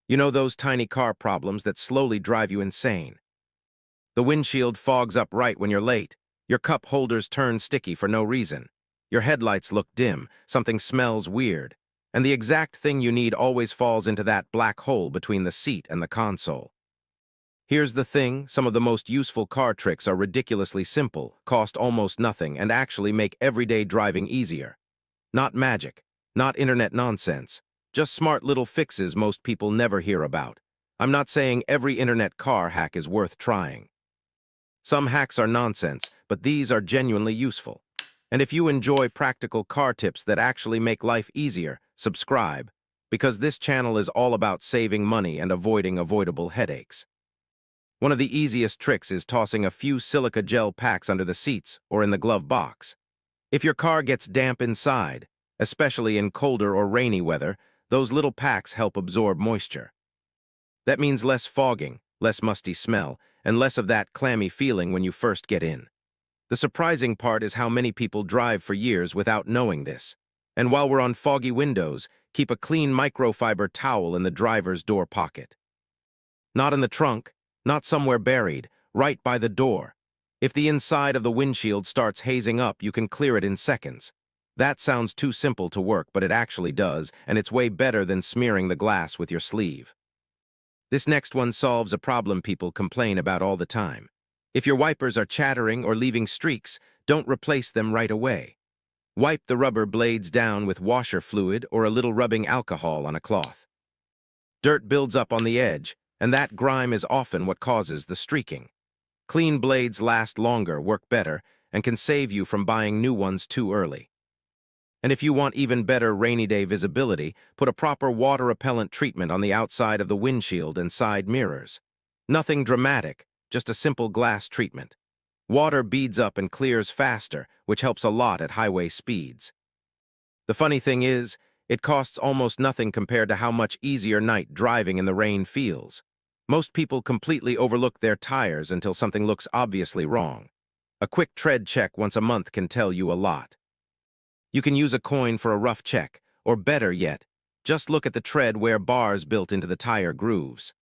You know those tiny car problems that slowly drive you insane. The windshield fogs up right when you're late. Your cup holders turn sticky for no reason. Your headlights look dim, something smells weird. And the exact thing you need always falls into that black hole between the seat and the console. Here's the thing, some of the most useful car tricks are ridiculously simple, cost almost nothing, and actually make everyday driving easier. Not magic, not internet nonsense, just smart little fixes most people never hear about. I'm not saying every internet car hack is worth trying. Some hacks are nonsense, but these are genuinely useful. And if you enjoy practical car tips that actually make life easier, subscribe, because this channel is all about saving money and avoiding avoidable headaches. One of the easiest tricks is tossing a few silica gel packs under the seats or in the glove box. If your car gets damp inside, especially in colder or rainy weather, those little packs help absorb moisture. That means less fogging, less musty smell, and less of that clammy feeling when you first get in. The surprising part is how many people drive for years without knowing this. And while we're on foggy windows, keep a clean microfiber towel in the driver's door pocket. Not in the trunk, not somewhere buried, right by the door. If the inside of the windshield starts hazing up, you can clear it in seconds. That sounds too simple to work, but it actually does, and it's way better than smearing the glass with your sleeve. This next one solves a problem people complain about all the time. If your wipers are chattering or leaving streaks, don't replace them right away. Wipe the rubber blades down with washer fluid or a little rubbing alcohol on a cloth. Dirt builds up on the edge, and that grime is often what causes the streaking. Clean blades last longer, work better, and can save you from buying new ones too early. And if you want even better rainy day visibility, put a proper water-repellent treatment on the outside of the windshield and side mirrors. Nothing dramatic, just a simple glass treatment. Water beads up and clears faster, which helps a lot at highway speeds. The funny thing is, it costs almost nothing compared to how much easier night driving in the rain feels. Most people completely overlook their tires until something looks obviously wrong. A quick tread check once a month can tell you a lot. You can use a coin for a rough check, or better yet, just look at the tread wear bars built into the tire grooves.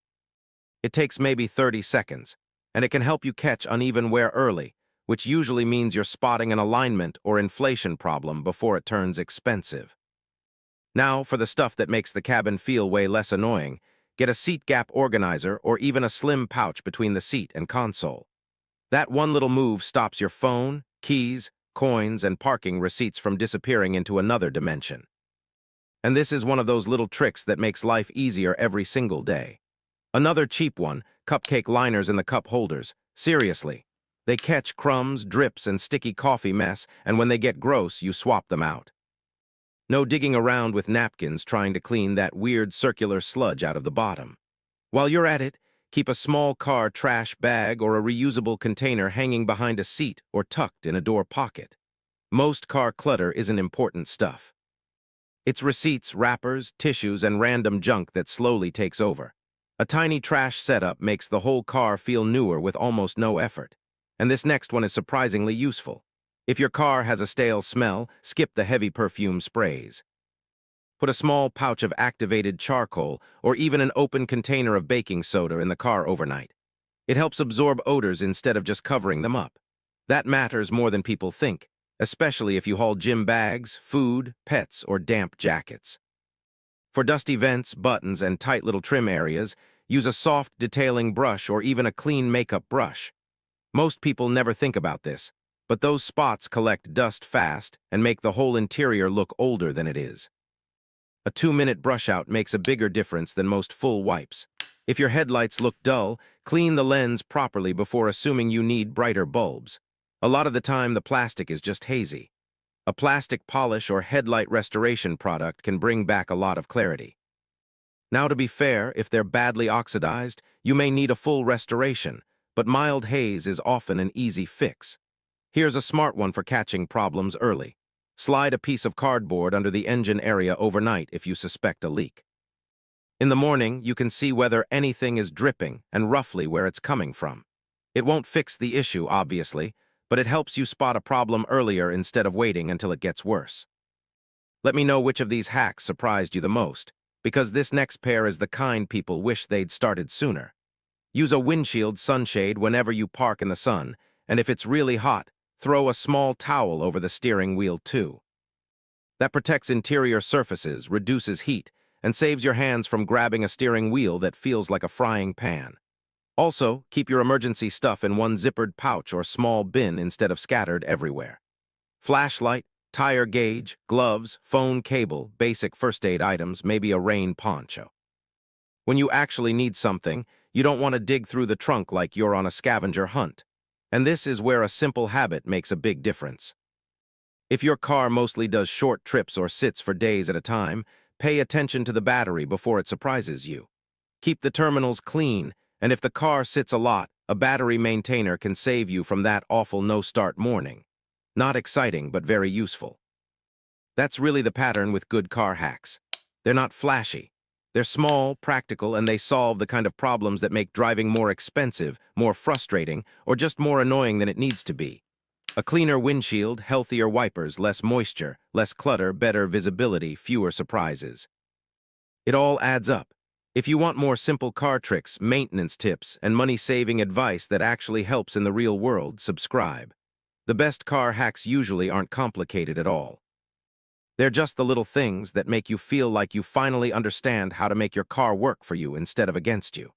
It takes maybe 30 seconds, and it can help you catch uneven wear early, which usually means you're spotting an alignment or inflation problem before it turns expensive. Now, for the stuff that makes the cabin feel way less annoying, get a seat gap organizer or even a slim pouch between the seat and console. That one little move stops your phone, keys, coins, and parking receipts from disappearing into another dimension. And this is one of those little tricks that makes life easier every single day. Another cheap one, cupcake liners in the cup holders. Seriously. They catch crumbs, drips, and sticky coffee mess, and when they get gross, you swap them out. No digging around with napkins trying to clean that weird circular sludge out of the bottom. While you're at it, keep a small car trash bag or a reusable container hanging behind a seat or tucked in a door pocket. Most car clutter isn't important stuff. It's receipts, wrappers, tissues, and random junk that slowly takes over. A tiny trash setup makes the whole car feel newer with almost no effort. And this next one is surprisingly useful. If your car has a stale smell, skip the heavy perfume sprays. Put a small pouch of activated charcoal or even an open container of baking soda in the car overnight. It helps absorb odors instead of just covering them up. That matters more than people think, especially if you haul gym bags, food, pets, or damp jackets. For dusty vents, buttons, and tight little trim areas, use a soft detailing brush or even a clean makeup brush. Most people never think about this, but those spots collect dust fast and make the whole interior look older than it is. A 2-minute brush out makes a bigger difference than most full wipes. If your headlights look dull, clean the lens properly before assuming you need brighter bulbs. A lot of the time, the plastic is just hazy. A plastic polish or headlight restoration product can bring back a lot of clarity. Now, to be fair, if they're badly oxidized, you may need a full restoration, but mild haze is often an easy fix. Here's a smart one for catching problems early. Slide a piece of cardboard under the engine area overnight if you suspect a leak. In the morning, you can see whether anything is dripping and roughly where it's coming from. It won't fix the issue, obviously, but it helps you spot a problem earlier instead of waiting until it gets worse. Let me know which of these hacks surprised you the most. because this next pair is the kind people wish they'd started sooner. Use a windshield sunshade whenever you park in the sun, and if it's really hot, throw a small towel over the steering wheel too. That protects interior surfaces, reduces heat, and saves your hands from grabbing a steering wheel that feels like a frying pan. Also, keep your emergency stuff in one zippered pouch or small bin instead of scattered everywhere. Flashlight, tire gauge, gloves, phone cable, basic first aid items, maybe a rain poncho. When you actually need something, you don't want to dig through the trunk like you're on a scavenger hunt. And this is where a simple habit makes a big difference. If your car mostly does short trips or sits for days at a time, pay attention to the battery before it surprises you. Keep the terminals clean, and if the car sits a lot, a battery maintainer can save you from that awful no-start morning. Not exciting, but very useful. That's really the pattern with good car hacks. They're not flashy. They're small, practical, and they solve the kind of problems that make driving more expensive, more frustrating, or just more annoying than it needs to be. A cleaner windshield, healthier wipers, less moisture, less clutter, better visibility, fewer surprises. It all adds up. If you want more simple car tricks, maintenance tips, and money-saving advice that actually helps in the real world, subscribe. The best car hacks usually aren't complicated at all. They're just the little things that make you feel like you finally understand how to make your car work for you instead of against you.